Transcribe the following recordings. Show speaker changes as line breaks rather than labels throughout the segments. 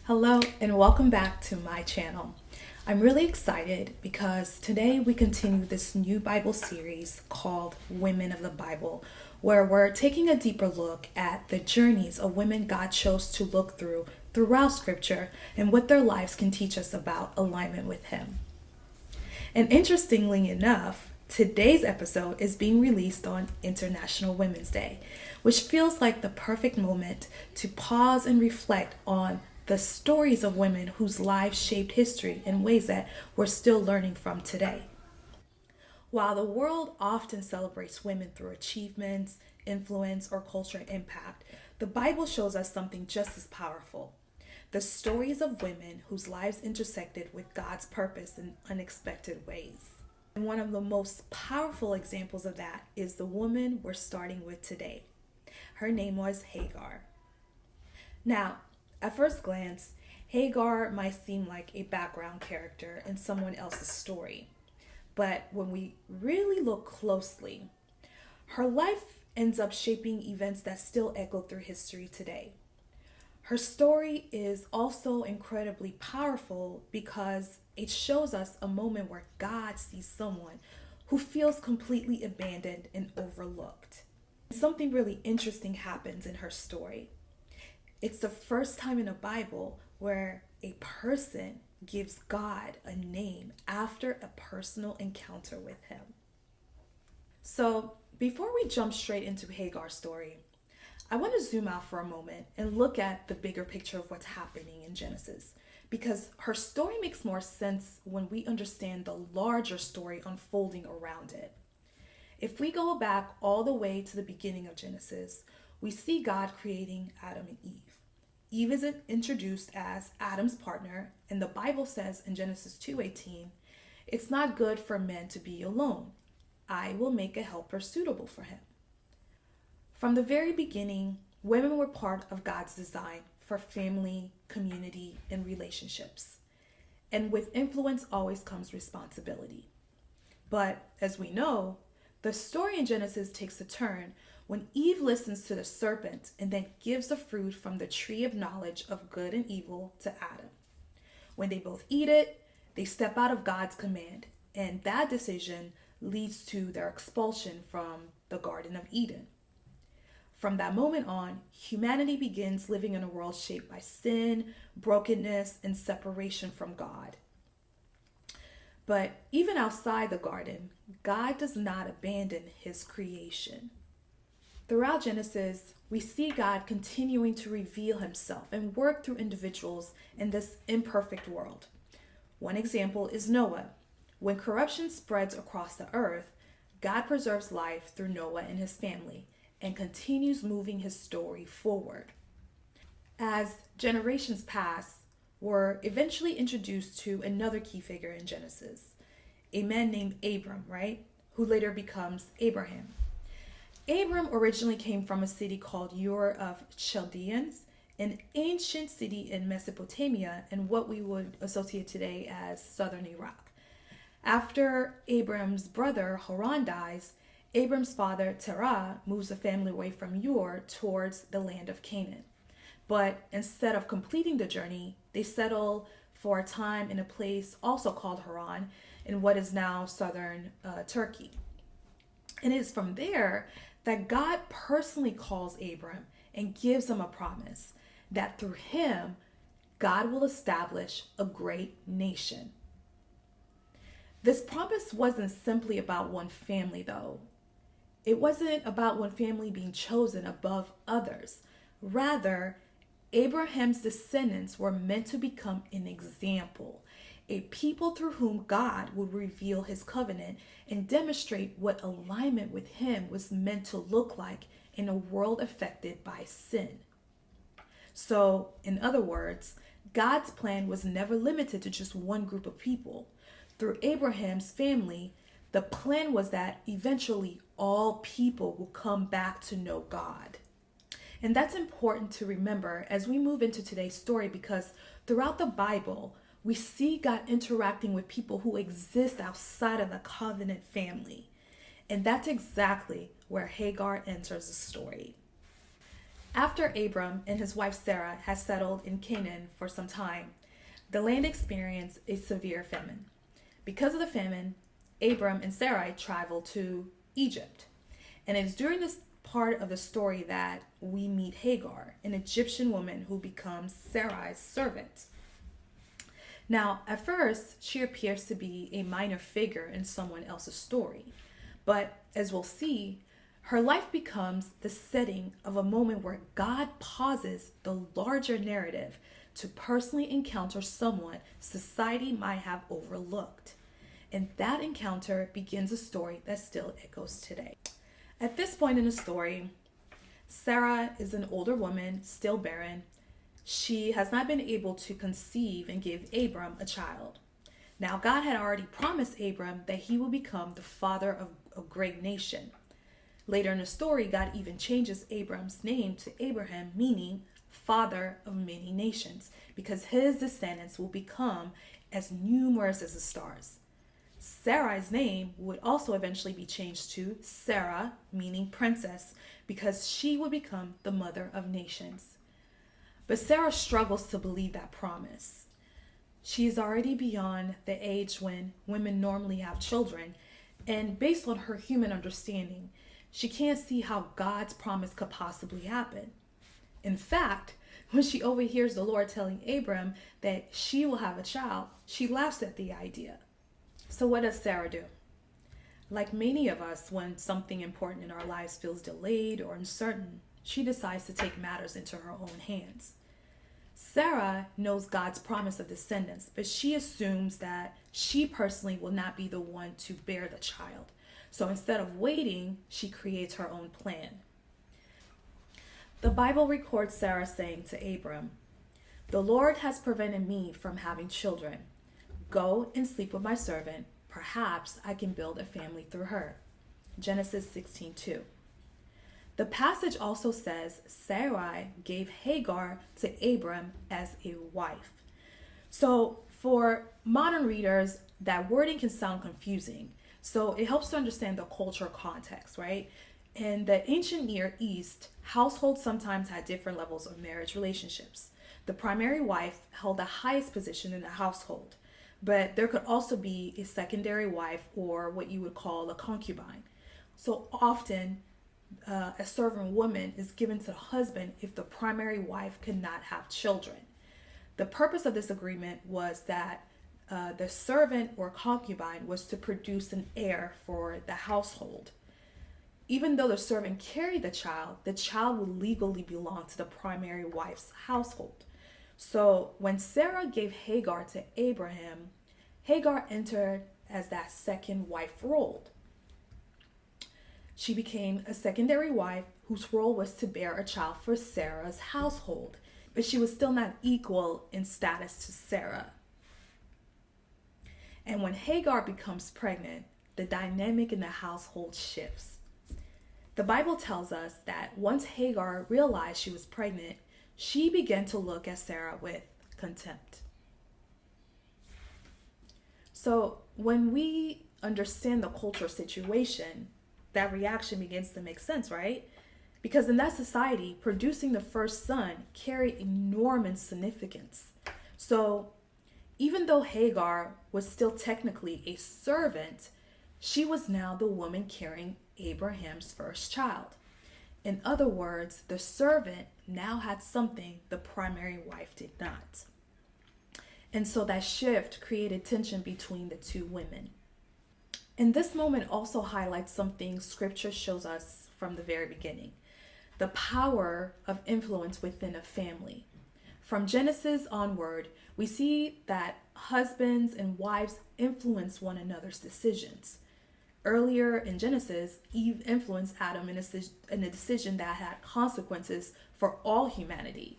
Hello and welcome back to my channel. I'm really excited because today we continue this new Bible series called Women of the Bible, where we're taking a deeper look at the journeys of women God chose to look throughout Scripture and what their lives can teach us about alignment with Him. And interestingly enough, today's episode is being released on International Women's Day, which feels like the perfect moment to pause and reflect on the stories of women whose lives shaped history in ways that we're still learning from today. While the world often celebrates women through achievements, influence, or cultural impact, the Bible shows us something just as powerful: the stories of women whose lives intersected with God's purpose in unexpected ways. And one of the most powerful examples of that is the woman we're starting with today. Her name was Hagar. Now, at first glance, Hagar might seem like a background character in someone else's story. But when we really look closely, her life ends up shaping events that still echo through history today. Her story is also incredibly powerful because it shows us a moment where God sees someone who feels completely abandoned and overlooked. Something really interesting happens in her story. It's the first time in the Bible where a person gives God a name after a personal encounter with Him. So, before we jump straight into Hagar's story, I want to zoom out for a moment and look at the bigger picture of what's happening in Genesis, because her story makes more sense when we understand the larger story unfolding around it. If we go back all the way to the beginning of Genesis, we see God creating Adam and Eve. Eve is introduced as Adam's partner, and the Bible says in Genesis 2:18, "It's not good for man to be alone. I will make a helper suitable for him." From the very beginning, women were part of God's design for family, community, and relationships. And with influence always comes responsibility. But as we know, the story in Genesis takes a turn when Eve listens to the serpent and then gives the fruit from the tree of knowledge of good and evil to Adam. When they both eat it, they step out of God's command, and that decision leads to their expulsion from the Garden of Eden. From that moment on, humanity begins living in a world shaped by sin, brokenness, and separation from God. But even outside the garden, God does not abandon His creation. Throughout Genesis, we see God continuing to reveal Himself and work through individuals in this imperfect world. One example is Noah. When corruption spreads across the earth, God preserves life through Noah and his family and continues moving His story forward. As generations pass, we're eventually introduced to another key figure in Genesis, a man named Abram, right? Who later becomes Abraham. Abram originally came from a city called Ur of Chaldeans, an ancient city in Mesopotamia and what we would associate today as southern Iraq. After Abram's brother Haran dies, Abram's father Terah moves the family away from Ur towards the land of Canaan. But instead of completing the journey, they settle for a time in a place also called Haran in what is now southern Turkey. And it is from there that God personally calls Abram and gives him a promise that through him, God will establish a great nation. This promise wasn't simply about one family, though. It wasn't about one family being chosen above others. Rather, Abraham's descendants were meant to become an example, a people through whom God would reveal His covenant and demonstrate what alignment with Him was meant to look like in a world affected by sin. So, in other words, God's plan was never limited to just one group of people. Through Abraham's family, the plan was that eventually all people will come back to know God. And that's important to remember as we move into today's story, because throughout the Bible, we see God interacting with people who exist outside of the covenant family. And that's exactly where Hagar enters the story. After Abram and his wife Sarah had settled in Canaan for some time, the land experienced a severe famine. Because of the famine, Abram and Sarai traveled to Egypt. And it is during this part of the story that we meet Hagar, an Egyptian woman who becomes Sarai's servant. Now, at first, she appears to be a minor figure in someone else's story. But as we'll see, her life becomes the setting of a moment where God pauses the larger narrative to personally encounter someone society might have overlooked. And that encounter begins a story that still echoes today. At this point in the story, Sarah is an older woman, still barren. She has not been able to conceive and give Abram a child. Now, God had already promised Abram that he will become the father of a great nation. Later in the story, God even changes Abram's name to Abraham, meaning father of many nations, because his descendants will become as numerous as the stars. Sarai's name would also eventually be changed to Sarah, meaning princess, because she would become the mother of nations. But Sarah struggles to believe that promise. She is already beyond the age when women normally have children, and based on her human understanding, she can't see how God's promise could possibly happen. In fact, when she overhears the Lord telling Abram that she will have a child, she laughs at the idea. So what does Sarah do? Like many of us, when something important in our lives feels delayed or uncertain, she decides to take matters into her own hands. Sarah knows God's promise of descendants, but she assumes that she personally will not be the one to bear the child. So instead of waiting, she creates her own plan. The Bible records Sarah saying to Abram, "The Lord has prevented me from having children. Go and sleep with my servant. Perhaps I can build a family through her." Genesis 16:2. The passage also says Sarai gave Hagar to Abram as a wife. So for modern readers, that wording can sound confusing. So it helps to understand the cultural context, right? In the ancient Near East, households sometimes had different levels of marriage relationships. The primary wife held the highest position in the household, but there could also be a secondary wife, or what you would call a concubine. So often, a servant woman is given to the husband if the primary wife could not have children. The purpose of this agreement was that the servant or concubine was to produce an heir for the household. Even though the servant carried the child would legally belong to the primary wife's household. So when Sarah gave Hagar to Abraham, Hagar entered as that second wife role. She became a secondary wife whose role was to bear a child for Sarah's household, but she was still not equal in status to Sarah. And when Hagar becomes pregnant, the dynamic in the household shifts. The Bible tells us that once Hagar realized she was pregnant, she began to look at Sarah with contempt. So when we understand the cultural situation, that reaction begins to make sense, right? Because in that society, producing the first son carried enormous significance. So even though Hagar was still technically a servant, she was now the woman carrying Abraham's first child. In other words, the servant now had something the primary wife did not. And so that shift created tension between the two women. And this moment also highlights something scripture shows us from the very beginning: the power of influence within a family. From Genesis onward, we see that husbands and wives influence one another's decisions. Earlier in Genesis, Eve influenced Adam in a decision that had consequences for all humanity.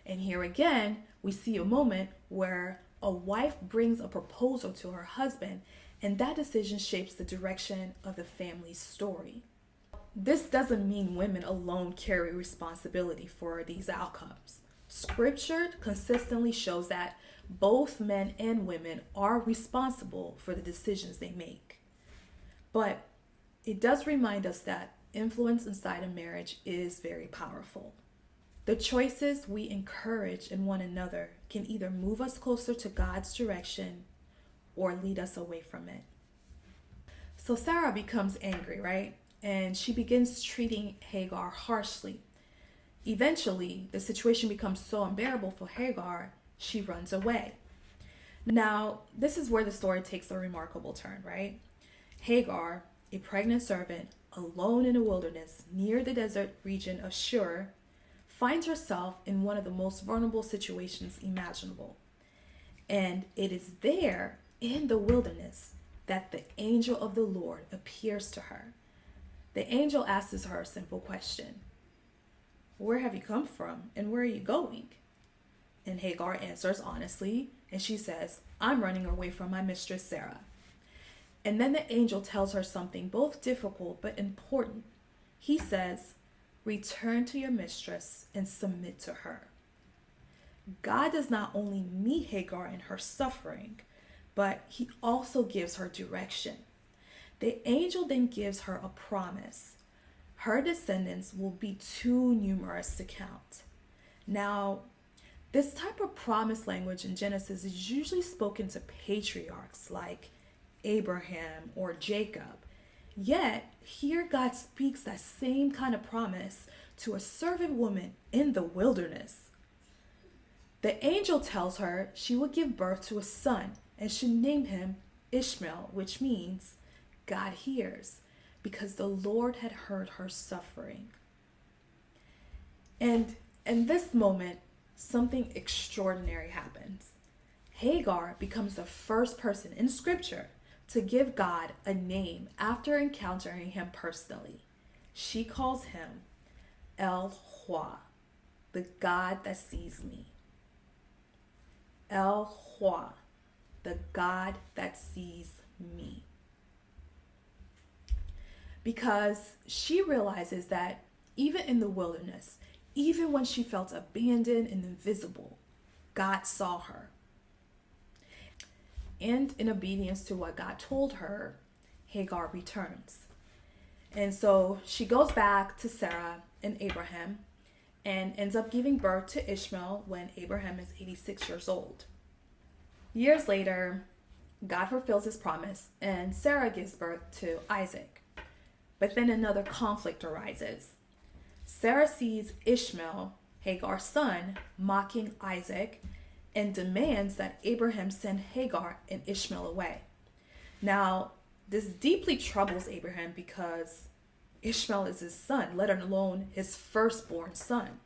And here again, we see a moment where a wife brings a proposal to her husband, and that decision shapes the direction of the family's story. This doesn't mean women alone carry responsibility for these outcomes. Scripture consistently shows that both men and women are responsible for the decisions they make. But it does remind us that influence inside a marriage is very powerful. The choices we encourage in one another can either move us closer to God's direction or lead us away from it. So Sarah becomes angry, right? And she begins treating Hagar harshly. Eventually, the situation becomes so unbearable for Hagar, she runs away. Now, this is where the story takes a remarkable turn, right? Hagar, a pregnant servant, alone in a wilderness near the desert region of Shur, finds herself in one of the most vulnerable situations imaginable. And it is there, in the wilderness, that the angel of the Lord appears to her. The angel asks her a simple question: "Where have you come from and where are you going?" And Hagar answers honestly, and she says, "I'm running away from my mistress Sarah." And then the angel tells her something both difficult but important. He says, "Return to your mistress and submit to her." God does not only meet Hagar in her suffering, but he also gives her direction. The angel then gives her a promise. Her descendants will be too numerous to count. Now, this type of promise language in Genesis is usually spoken to patriarchs like Abraham or Jacob. Yet, here God speaks that same kind of promise to a servant woman in the wilderness. The angel tells her she will give birth to a son and should name him Ishmael, which means God hears, because the Lord had heard her suffering. And in this moment, something extraordinary happens. Hagar becomes the first person in Scripture to give God a name after encountering him personally. She calls him El Roi, the God that sees me. El Roi, the God that sees me. Because she realizes that even in the wilderness, even when she felt abandoned and invisible, God saw her. And in obedience to what God told her, Hagar returns. And so she goes back to Sarah and Abraham and ends up giving birth to Ishmael when Abraham is 86 years old. Years later, God fulfills his promise and Sarah gives birth to Isaac. But then another conflict arises. Sarah sees Ishmael, Hagar's son, mocking Isaac and demands that Abraham send Hagar and Ishmael away. Now, this deeply troubles Abraham because Ishmael is his son, let alone his firstborn son.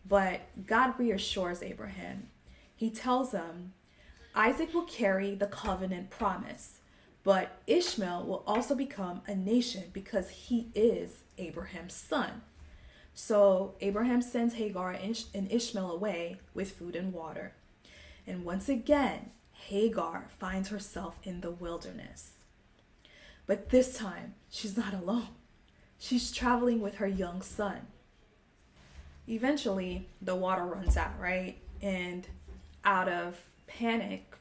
But God reassures Abraham. He tells him Isaac will carry the covenant promise, but Ishmael will also become a nation because he is Abraham's son. So Abraham sends Hagar and Ishmael away with food and water. And once again, Hagar finds herself in the wilderness. But this time, she's not alone. She's traveling with her young son. Eventually, the water runs out, right? And out of panic,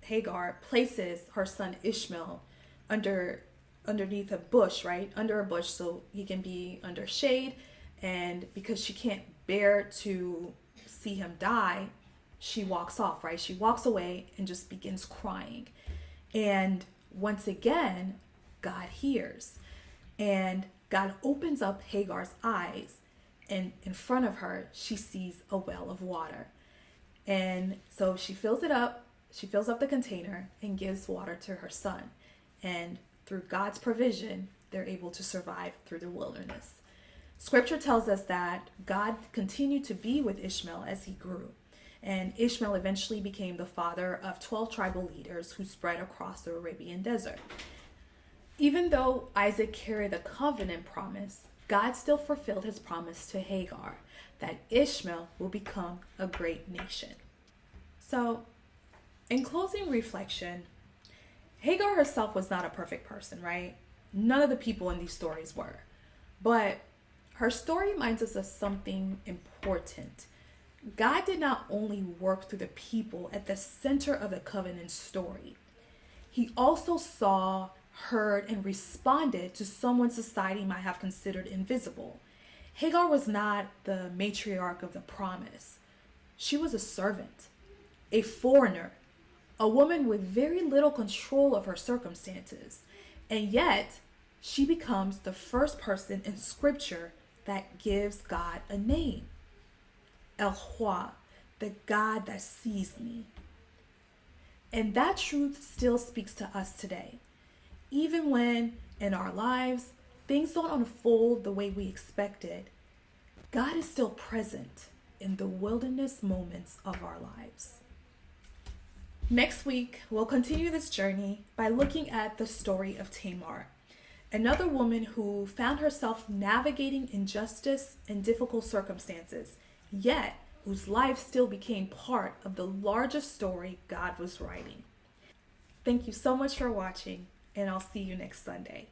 Hagar places her son Ishmael underneath a bush, right? Under a bush so he can be under shade. And because she can't bear to see him die, she walks off, right? She walks away and just begins crying. And once again, God hears. And God opens up Hagar's eyes. And in front of her, she sees a well of water. And so she fills it up. She fills up the container and gives water to her son. And through God's provision, they're able to survive through the wilderness. Scripture tells us that God continued to be with Ishmael as he grew. And Ishmael eventually became the father of 12 tribal leaders who spread across the Arabian desert. Even though Isaac carried the covenant promise, God still fulfilled his promise to Hagar that Ishmael will become a great nation. So, in closing reflection, Hagar herself was not a perfect person, right? None of the people in these stories were. But her story reminds us of something important. God did not only work through the people at the center of the covenant story. He also saw, heard, and responded to someone society might have considered invisible. Hagar was not the matriarch of the promise. She was a servant, a foreigner, a woman with very little control of her circumstances. And yet, she becomes the first person in scripture that gives God a name. El Roi, the God that sees me. And that truth still speaks to us today. Even when in our lives things don't unfold the way we expected, God is still present in the wilderness moments of our lives. Next week, we'll continue this journey by looking at the story of Tamar, another woman who found herself navigating injustice and difficult circumstances, yet whose life still became part of the largest story God was writing. Thank you so much for watching, and I'll see you next Sunday.